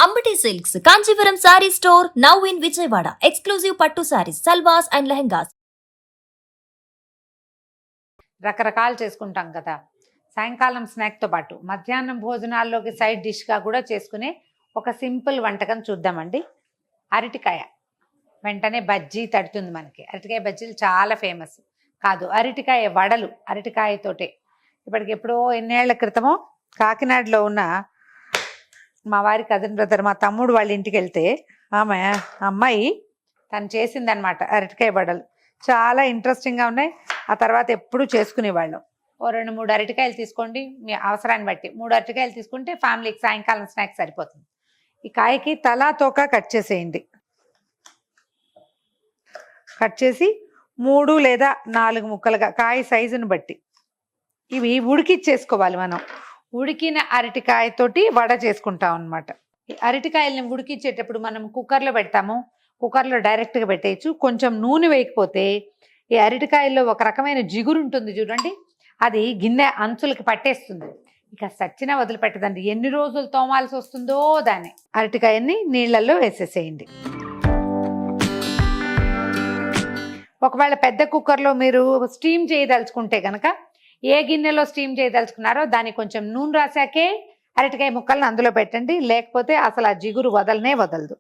Ambati Silks, Kanchipuram Saree Store, now in Vijayawada. Exclusive Pattu Sarees, Salwas and Lehengas. రకరకాలు చేసుకుంటాం కదా. సాయంకాలం స్నాక్తో పాటు మధ్యాహ్నం భోజనాల్లోకి సైడ్ డిష్గా కూడా చేసుకునే ఒక సింపుల్ వంటకం చూద్దామండి. అరటికాయ వెంటనే బజ్జీ తడుతుంది మనకి. అరటికాయ బజ్జీలు చాలా ఫేమస్ కాదు, అరటికాయ వడలు అరటికాయతోటే. ఇప్పటికి ఎప్పుడో ఎన్నేళ్ల క్రితమో కాకినాడలో ఉన్న మా వారి కజిన్ బ్రదర్, మా తమ్ముడు వాళ్ళ ఇంటికి వెళ్తే అమ్మాయి తను చేసిందనమాట అరటికాయ వడలు. చాలా ఇంట్రెస్టింగ్గా ఉన్నాయి. ఆ తర్వాత ఎప్పుడు చేసుకునేవాళ్ళం. ఓ 2-3 అరటికాయలు తీసుకోండి, మీ అవసరాన్ని బట్టి 3 అరటికాయలు తీసుకుంటే ఫ్యామిలీకి సాయంకాలం స్నాక్స్ సరిపోతుంది. ఈ కాయకి తలా తోక కట్ చేసేయండి. కట్ చేసి 3 లేదా 4 ముక్కలుగా కాయ సైజుని బట్టి ఇవి ఉడికిచ్చేసుకోవాలి. మనం ఉడికిన అరటికాయతోటి వడ చేసుకుంటాం అనమాట. ఈ అరటికాయలని ఉడికించేటప్పుడు మనం కుక్కర్లో పెడతాము. కుక్కర్లో డైరెక్ట్గా పెట్టేయచ్చు. కొంచెం నూనె వేయకపోతే ఈ అరటికాయల్లో ఒక రకమైన జిగురు ఉంటుంది చూడండి, అది గిన్నె అంచులకి పట్టేస్తుంది. ఇక సచ్చినా వదిలిపెట్టదండి. ఎన్ని రోజులు తోమాల్సి వస్తుందో దాన్ని. అరటికాయని నీళ్ళల్లో వేసేసేయండి. ఒకవేళ పెద్ద కుక్కర్లో మీరు స్టీమ్ చేయదలుచుకుంటే కనుక ఏ గిన్నెలో స్టీమ్ చేయదలుచుకున్నారో దానికి కొంచెం నూనె రాసాకే అరటికాయ ముక్కలను అందులో పెట్టండి. లేకపోతే అసలు ఆ జిగురు వదలనే వదలదు.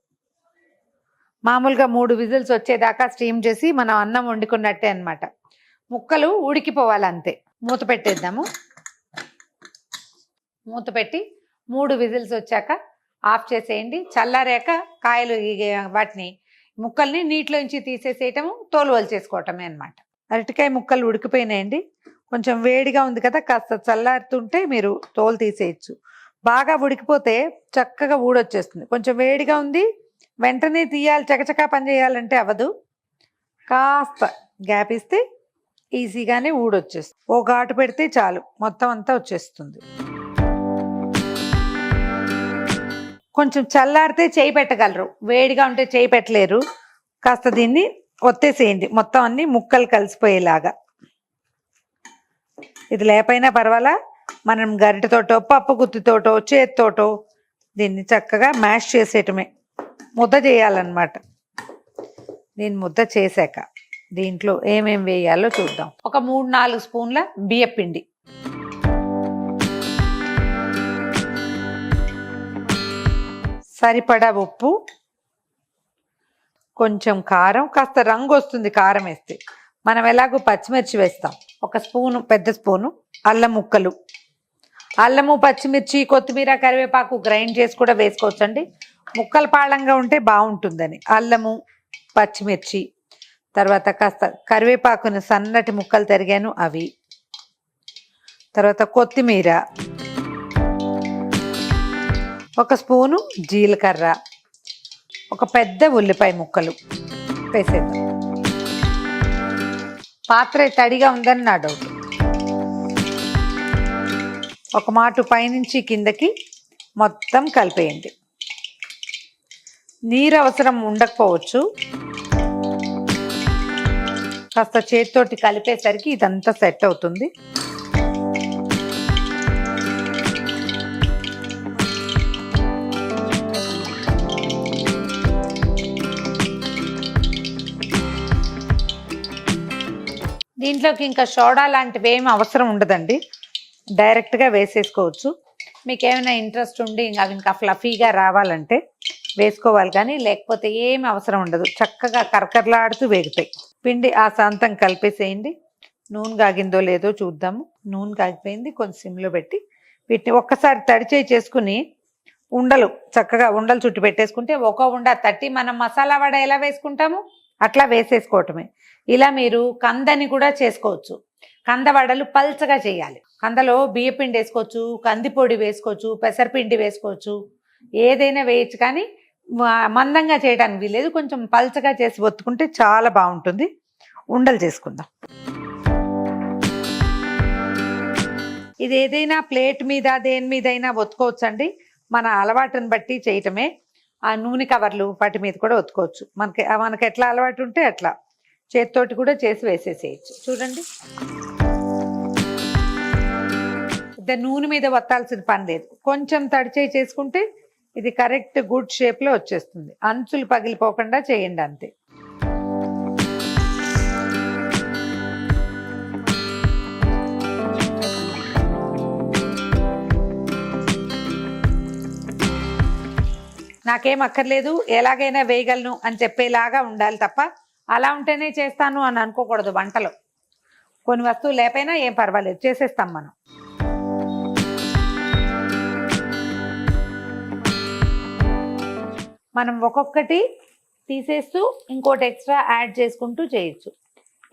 మామూలుగా 3 విజిల్స్ వచ్చేదాకా స్టీమ్ చేసి మనం అన్నం వండుకున్నట్టే అనమాట. ముక్కలు ఉడికిపోవాలి అంతే. మూత పెట్టేద్దాము. మూత పెట్టి 3 విజిల్స్ వచ్చాక ఆఫ్ చేసేయండి. చల్లారాక కాయలు వాటిని ముక్కల్ని నీటిలోంచి తీసేసేయటము, తోలు వలిచేసుకోవటమే అనమాట. అరటికాయ ముక్కలు ఉడికిపోయినాయండి. కొంచెం వేడిగా ఉంది కదా, కాస్త చల్లారుతుంటే మీరు తోలు తీసేయచ్చు. బాగా ఉడికిపోతే చక్కగా ఊడొచ్చేస్తుంది. కొంచెం వేడిగా ఉంది, వెంటనే తీయాలి, చకచకా పని చేయాలంటే అవ్వదు. కాస్త గ్యాప్ ఇస్తే ఈజీగానే ఊడొచ్చేస్తుంది. ఓ ఘాటు పెడితే చాలు, మొత్తం అంతా వచ్చేస్తుంది. కొంచెం చల్లారితే చేయి పెట్టగలరు, వేడిగా ఉంటే చేయి పెట్టలేరు. కాస్త దీన్ని ఒత్తేసేయండి, మొత్తం అన్ని ముక్కలు కలిసిపోయేలాగా. ఇది లేపైనా పర్వాలా, మనం గరిటెతోటో పప్పు గుత్తితోటో చేతితోటో దీన్ని చక్కగా మ్యాష్ చేసేయటమే. ముద్ద చేయాలన్నమాట. దీన్ని ముద్ద చేశాక దీంట్లో ఏమేం వేయాలో చూద్దాం. ఒక 3-4 స్పూన్ల బియ్యపిండి, సరిపడా ఉప్పు, కొంచెం కారం. కాస్త రంగు వస్తుంది కారం వేస్తే. మనం ఎలాగో పచ్చిమిర్చి వేస్తాం. ఒక స్పూను, పెద్ద స్పూను అల్లం ముక్కలు. అల్లము, పచ్చిమిర్చి, కొత్తిమీర, కరివేపాకు గ్రైండ్ చేసి కూడా వేసుకోవచ్చండి. ముక్కలు పాళంగా ఉంటే బాగుంటుందని. అల్లము, పచ్చిమిర్చి, తర్వాత కాస్త కరివేపాకుని సన్నటి ముక్కలు తరిగాను అవి, తర్వాత కొత్తిమీర, ఒక స్పూను జీలకర్ర, ఒక పెద్ద ఉల్లిపాయ ముక్కలు వేసేద్దాం. పాత్ర తడిగా ఉందని నా డౌట్. ఒక మాటు పైనుంచి కిందకి మొత్తం కలిపేయండి. నీరు అవసరం ఉండకపోవచ్చు. కాస్త చేతితోటి కలిపేసరికి ఇదంతా సెట్ అవుతుంది. దీంట్లోకి ఇంకా సోడా లాంటివి ఏమి అవసరం ఉండదండి, డైరెక్ట్గా వేసేసుకోవచ్చు. మీకు ఏమైనా ఇంట్రెస్ట్ ఉండి అవి ఇంకా ఫ్లఫీగా రావాలంటే వేసుకోవాలి, కానీ లేకపోతే ఏమి అవసరం ఉండదు. చక్కగా కరకరలాడుతూ వేగుతాయి. పిండి ఆ శాంతం కలిపేసేయండి. నూనె కాగిందో లేదో చూద్దాము. నూనె కాగిపోయింది. కొంచెం సిమ్లో పెట్టి వీటిని ఒక్కసారి తడిచేయి చేసుకుని ఉండలు చక్కగా ఉండలు చుట్టి పెట్టేసుకుంటే ఒక ఉండ తట్టి మనం మసాలా వడ ఎలా వేసుకుంటాము అట్లా వేసేసుకోవటమే. ఇలా మీరు కందని కూడా చేసుకోవచ్చు. కంద వడలు పల్చగా చేయాలి. కందలో బియ్యపిండి వేసుకోవచ్చు, కందిపొడి వేసుకోవచ్చు, పెసరపిండి వేసుకోవచ్చు, ఏదైనా వేయచ్చు. కానీ మందంగా చేయడానికి వీలేదు. కొంచెం పల్చగా చేసి ఒత్తుకుంటే చాలా బాగుంటుంది. ఉండలు చేసుకుందాం. ఇది ఏదైనా ప్లేట్ మీద దేని మీదైనా ఒత్తుకోవచ్చు అండి, మన అలవాటుని బట్టి చేయటమే. ఆ నూనె కవర్లు వాటి మీద కూడా ఒత్తుకోవచ్చు. మనకి ఎట్లా అలవాటు ఉంటే అట్లా చేతితోటి కూడా చేసి వేసేసేయచ్చు. చూడండి, నూనె మీద వత్తాల్సిన పని లేదు. కొంచెం తడిచేయి చేసుకుంటే ఇది కరెక్ట్ గుడ్ షేప్లో వచ్చేస్తుంది. అంచులు పగిలిపోకుండా చేయండి అంతే. నాకేం అక్కర్లేదు, ఎలాగైనా వేయగలను అని చెప్పేలాగా ఉండాలి తప్ప అలా ఉంటేనే చేస్తాను అని అనుకోకూడదు. వంటలో కొన్ని వస్తువులు లేకపోయినా ఏం పర్వాలేదు, చేసేస్తాం మనం. మనం ఒక్కొక్కటి తీసేస్తూ ఇంకోటి ఎక్స్ట్రా యాడ్ చేసుకుంటూ చేయొచ్చు.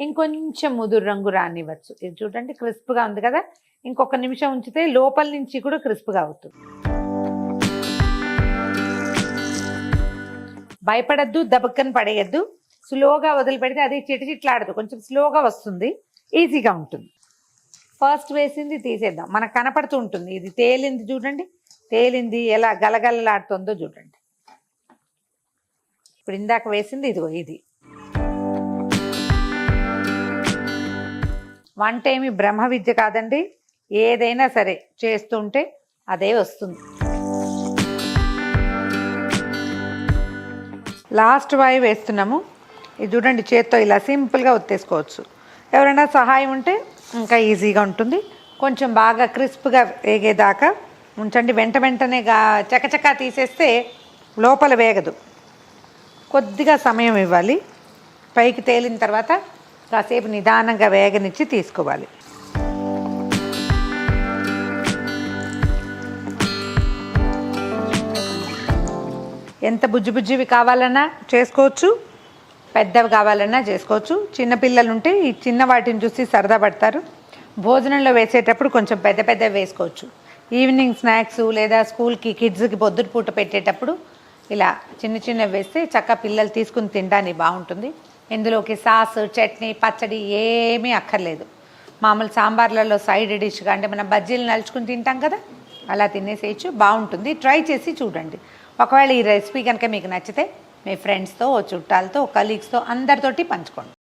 ఇంకొంచెం ముదురు రంగు రానివ్వచ్చు. ఇది చూడండి క్రిస్ప్గా ఉంది కదా, ఇంకొక నిమిషం ఉంచితే లోపల నుంచి కూడా క్రిస్ప్గా అవుతుంది. భయపడద్దు, దబక్కని పడేయద్దు. స్లోగా వదిలిపెడితే అది చిటిచిట్లాడదు, కొంచెం స్లోగా వస్తుంది, ఈజీగా ఉంటుంది. ఫస్ట్ వేసింది తీసేద్దాం, మనకు కనపడుతూ ఉంటుంది. ఇది తేలింది చూడండి, తేలింది ఎలా గలగలలాడుతుందో చూడండి. ఇప్పుడు ఇందాక వేసింది ఇదిగో ఇది. వంట ఏమి బ్రహ్మ విద్య కాదండి, ఏదైనా సరే చేస్తుంటే అదే వస్తుంది. లాస్ట్ వాయి వేస్తున్నాము. ఇది చూడండి, చేత్తో ఇలా సింపుల్గా ఒత్తేసుకోవచ్చు. ఎవరైనా సహాయం ఉంటే ఇంకా ఈజీగా ఉంటుంది. కొంచెం బాగా క్రిస్ప్గా వేగేదాకా ఉంచండి. వెంటనే చకచకా తీసేస్తే లోపల వేగదు, కొద్దిగా సమయం ఇవ్వాలి. పైకి తేలిన తర్వాత కాసేపు నిదానంగా వేగనిచ్చి తీసుకోవాలి. ఎంత బుజ్జివి కావాలన్నా చేసుకోవచ్చు, పెద్దవి కావాలన్నా చేసుకోవచ్చు. చిన్నపిల్లలు ఉంటే ఈ చిన్న వాటిని చూసి సరదా పడతారు. భోజనంలో వేసేటప్పుడు కొంచెం పెద్దవి వేసుకోవచ్చు. ఈవినింగ్ స్నాక్స్ లేదా స్కూల్కి కిడ్స్కి పొద్దుట పూట పెట్టేటప్పుడు ఇలా చిన్నవి వేస్తే చక్కగా పిల్లలు తీసుకుని తినడానికి బాగుంటుంది. ఇందులోకి సాస్, చట్నీ, పచ్చడి ఏమీ అక్కర్లేదు. మామూలు సాంబార్లలో సైడ్ డిష్గా అంటే మనం బజ్జీలు నలుచుకుని తింటాం కదా, అలా తినేసేయచ్చు, బాగుంటుంది. ట్రై చేసి చూడండి. ఒకవేళ ఈ రెసిపీ కనుక మీకు నచ్చితే మీ ఫ్రెండ్స్తో, చుట్టాలతో, కలీగ్స్తో అందరితోటి పంచుకోండి.